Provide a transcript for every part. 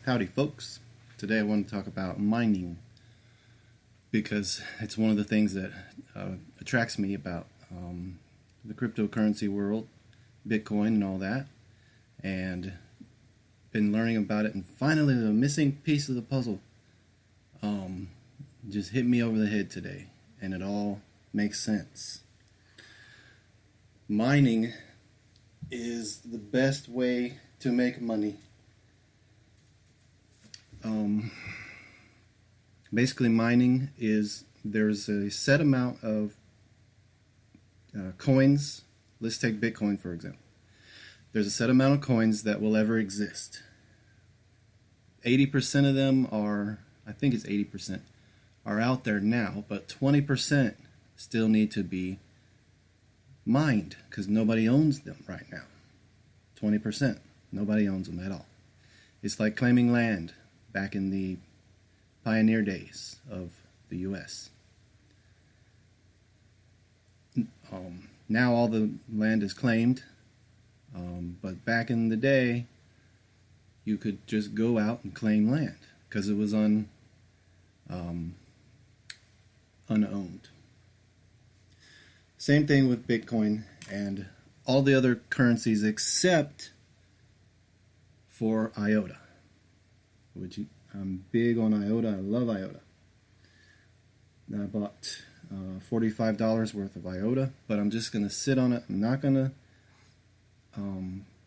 Howdy folks. Today I want to talk about mining because it's one of the things that attracts me about the cryptocurrency world, Bitcoin and all that, and been learning about it, and finally the missing piece of the puzzle just hit me over the head today, and it all makes sense. Mining is the best way to make money. Basically, mining is there's a set amount of coins. Let's take Bitcoin for example. There's a set amount of coins that will ever exist. 80% of them are, I think it's 80%, are out there now, but 20% still need to be mined because nobody owns them right now. 20%, nobody owns them at all. It's like claiming land back in the pioneer days of the U.S. Now all the land is claimed, but back in the day, you could just go out and claim land because it was unowned. Same thing with Bitcoin and all the other currencies except for IOTA, which I'm big on IOTA. I love IOTA. I bought $45 worth of IOTA, but I'm just going to sit on it. I'm not going to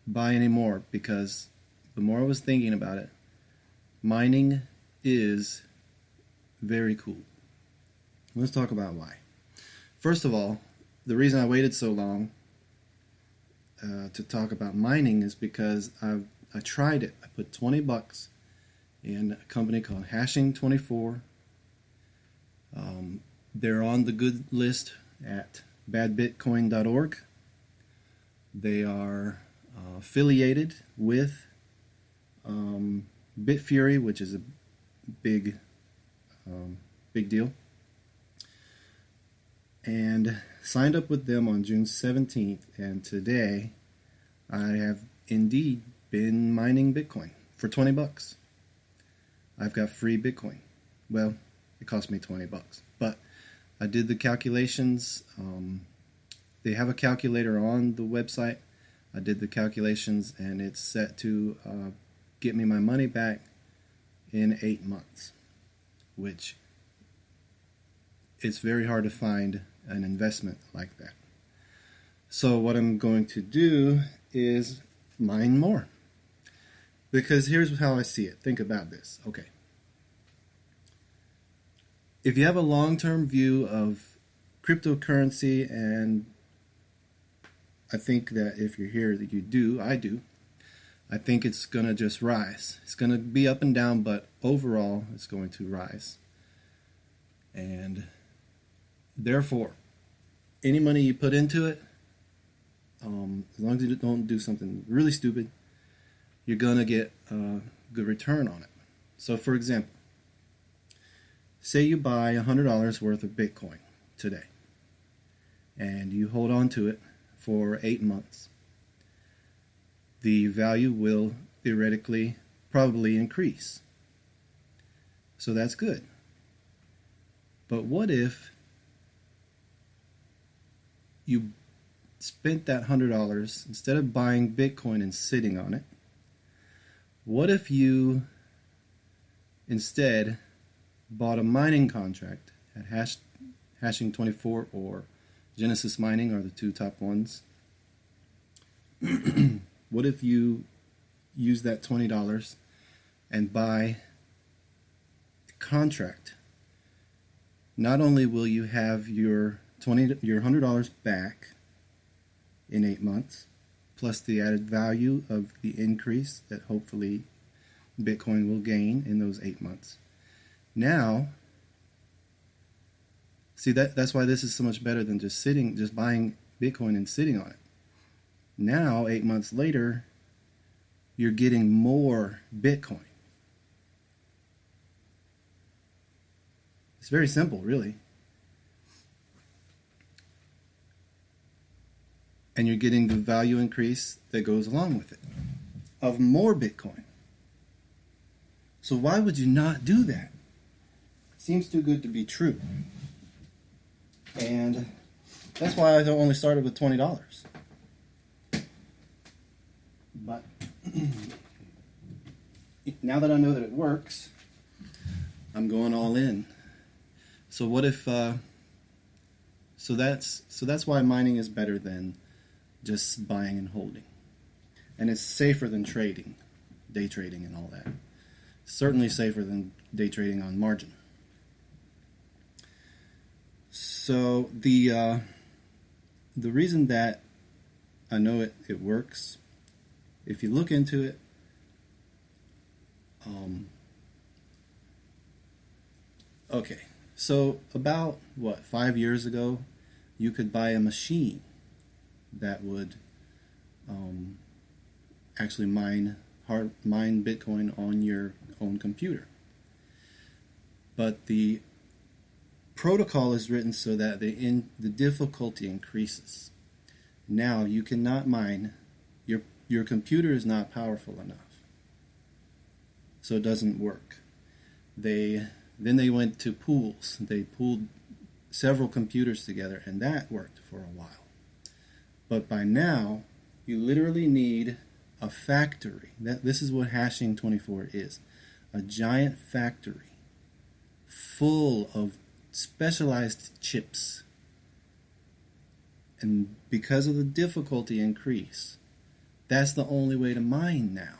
buy any more because the more I was thinking about it, mining is very cool. Let's talk about why. First of all, the reason I waited so long to talk about mining is because I tried it. I put $20 in a company called Hashing24. They're on the good list at badbitcoin.org. They are affiliated with Bitfury, which is a big deal, and signed up with them on June 17th, and today I have indeed been mining Bitcoin for $20. I've got free Bitcoin. Well, it cost me $20, but I did the calculations. They have a calculator on the website. I did the calculations, and it's set to get me my money back in 8 months, which it's very hard to find an investment like that. So what I'm going to do is mine more. Because here's how I see it. Think about this. Okay. If you have a long-term view of cryptocurrency, and I think that if you're here that you do, I do, I think it's going to just rise. It's going to be up and down, but overall it's going to rise. And therefore, any money you put into it, as long as you don't do something really stupid, you're going to get a good return on it. So for example, say you buy $100 worth of Bitcoin today, and you hold on to it for 8 months. The value will theoretically probably increase. So that's good. But what if you spent that $100, instead of buying Bitcoin and sitting on it, what if you instead bought a mining contract at Hashing24 or Genesis Mining are the two top ones? What if you use that $20 and buy a contract? Not only will you have your $100 back in 8 months, plus the added value of the increase that hopefully Bitcoin will gain in those 8 months. Now, see that's why this is so much better than just buying Bitcoin and sitting on it. Now, 8 months later, you're getting more Bitcoin. It's very simple, really. And you're getting the value increase that goes along with it of more Bitcoin. So why would you not do that? Seems too good to be true. And that's why I only started with $20. But now that I know that it works, I'm going all in. So what if so that's why mining is better than just buying and holding. And it's safer than trading, day trading and all that. Certainly safer than day trading on margin. So the reason that I know it works, if you look into it, okay, so about 5 years ago, you could buy a machine that would actually mine Bitcoin on your own computer. But the protocol is written so that the difficulty increases. Now you cannot mine. Your computer is not powerful enough, so it doesn't work. Then they went to pools. They pooled several computers together, and that worked for a while. But by now, you literally need a factory. This is what hashing 24 is. A giant factory full of specialized chips. And because of the difficulty increase, that's the only way to mine now.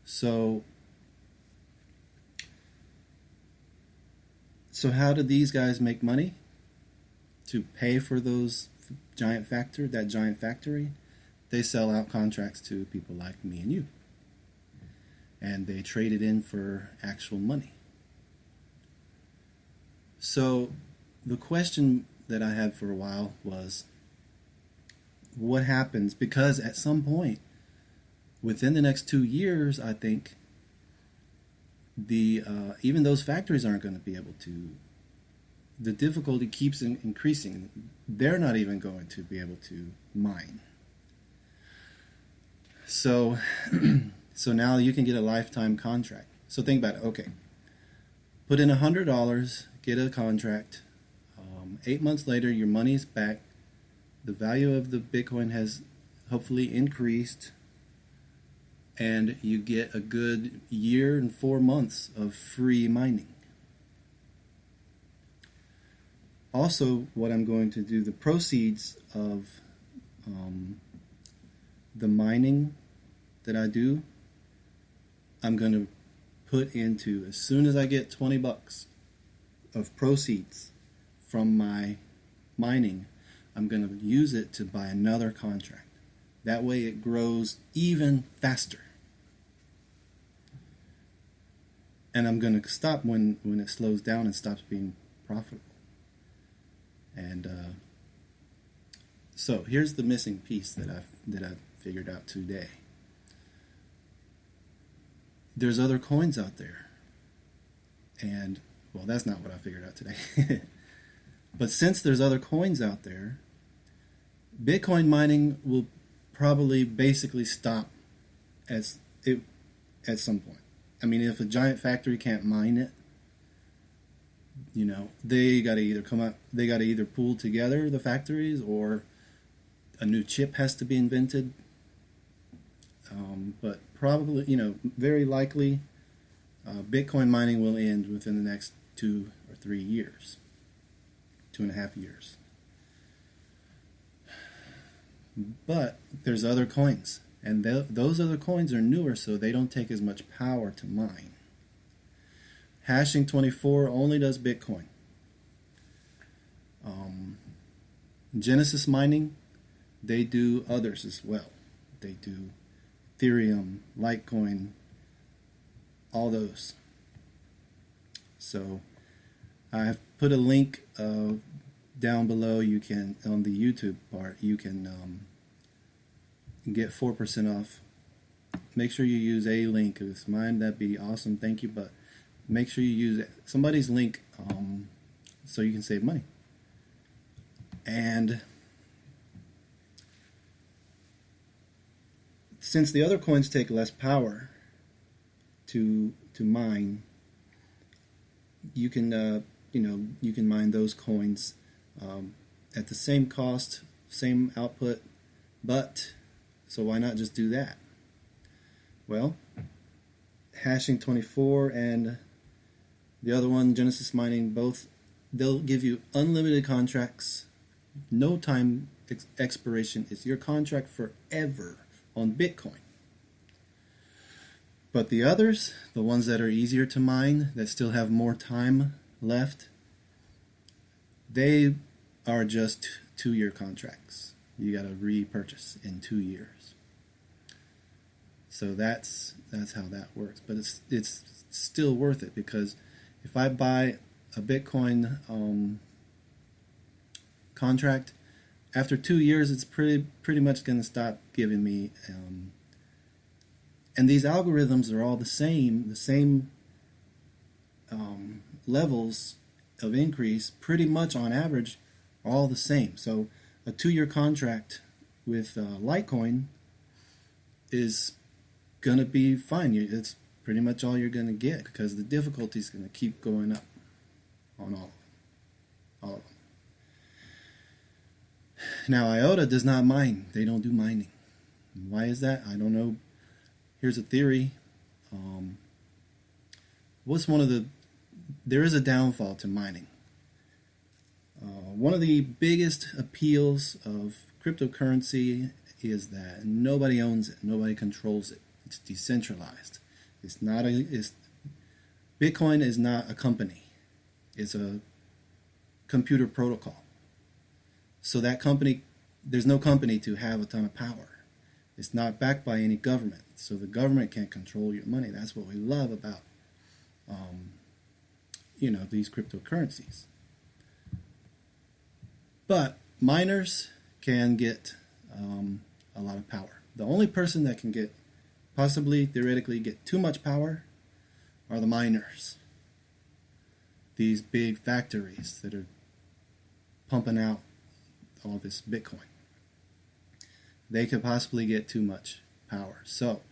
So how do these guys make money? To pay for that giant factory, they sell out contracts to people like me and you. And they trade it in for actual money. So the question that I had for a while was, what happens? Because at some point, within the next 2 years, I think, even those factories aren't going to be able to. The difficulty keeps increasing. They're not even going to be able to mine. So now you can get a lifetime contract. So think about it. Okay, put in $100, get a contract. 8 months later, your money's back. The value of the Bitcoin has hopefully increased, and you get a good year and 4 months of free mining. Also, what I'm going to do, the proceeds of the mining that I do, I'm going to put into, as soon as I get $20 of proceeds from my mining, I'm going to use it to buy another contract. That way it grows even faster. And I'm going to stop when it slows down and stops being profitable. And so here's the missing piece that I figured out today. There's other coins out there. And, well, that's not what I figured out today. But since there's other coins out there, Bitcoin mining will probably basically stop at some point. I mean, if a giant factory can't mine it, they got to either pool together, the factories, or a new chip has to be invented. But probably, very likely, Bitcoin mining will end within the next 2 or 3 years, 2.5 years. But there's other coins, and those other coins are newer, so they don't take as much power to mine. Hashing 24 only does Bitcoin. Genesis mining, they do others as well. They do Ethereum, Litecoin, all those. So I've put a link down below. You can, on the YouTube part, you can get 4% off. Make sure you use a link. If it's mine, that'd be awesome. Thank you. But make sure you use somebody's link so you can save money. And since the other coins take less power, to mine, you can you can mine those coins at the same cost, same output, but so why not just do that? Well, Hashing 24 and the other one, Genesis Mining, both, they'll give you unlimited contracts, no time expiration. It's your contract forever on Bitcoin. But the others, the ones that are easier to mine, that still have more time left, they are just 2-year contracts. You got to repurchase in 2 years. So that's how that works. But it's still worth it, because if I buy a Bitcoin contract, after 2 years, it's pretty much going to stop giving me. And these algorithms are all the same levels of increase, pretty much on average, are all the same. So a 2-year contract with Litecoin is going to be fine. It's pretty much all you're going to get, because the difficulty is going to keep going up on all of them. Now, IOTA does not mine. They don't do mining. Why is that? I don't know. Here's a theory. There is a downfall to mining. One of the biggest appeals of cryptocurrency is that nobody owns it, nobody controls it. It's decentralized. Bitcoin is not a company. It's a computer protocol. So that company, there's no company to have a ton of power. It's not backed by any government, so the government can't control your money. That's what we love about, these cryptocurrencies. But miners can get a lot of power. The only person that can theoretically get too much power are the miners. These big factories that are pumping out all this Bitcoin. They could possibly get too much power. So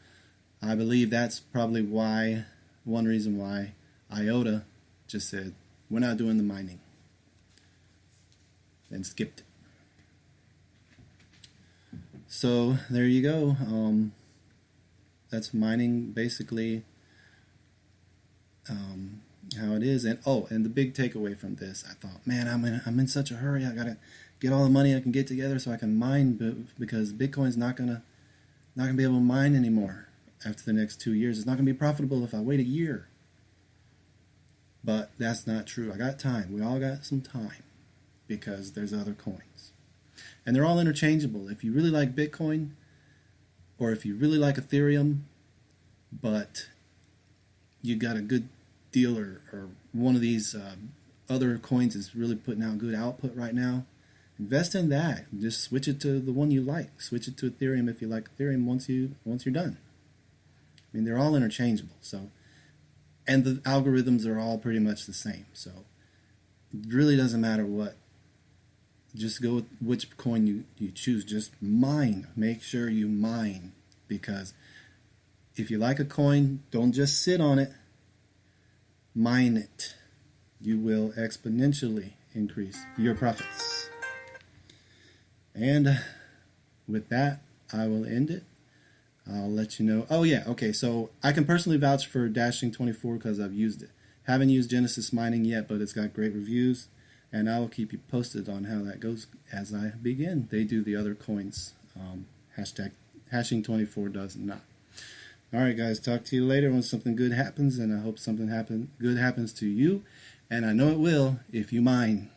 I believe that's probably one reason why IOTA just said, we're not doing the mining, and skipped it. So there you go. That's mining basically how it is. And the big takeaway from this, I thought, man, I'm in such a hurry. I gotta get all the money I can get together so I can mine, because Bitcoin's not gonna be able to mine anymore after the next 2 years. It's not gonna be profitable if I wait a year. But that's not true. I got time. We all got some time, because there's other coins. And they're all interchangeable. If you really like Bitcoin, or if you really like Ethereum, but you got a good deal, or one of these other coins is really putting out good output right now, invest in that. Just switch it to the one you like. Switch it to Ethereum if you like Ethereum once you're done. I mean, they're all interchangeable. So, and the algorithms are all pretty much the same. So it really doesn't matter what. Just go with which coin you choose. Just mine. Make sure you mine. Because if you like a coin, don't just sit on it. Mine it. You will exponentially increase your profits. And with that, I will end it. I'll let you know. Oh yeah, okay, so I can personally vouch for Dashing 24 because I've used it. Haven't used Genesis Mining yet, but it's got great reviews. And I will keep you posted on how that goes as I begin. They do the other coins. Hashing 24 does not. All right, guys. Talk to you later when something good happens, and I hope something good happens to you. And I know it will if you mine.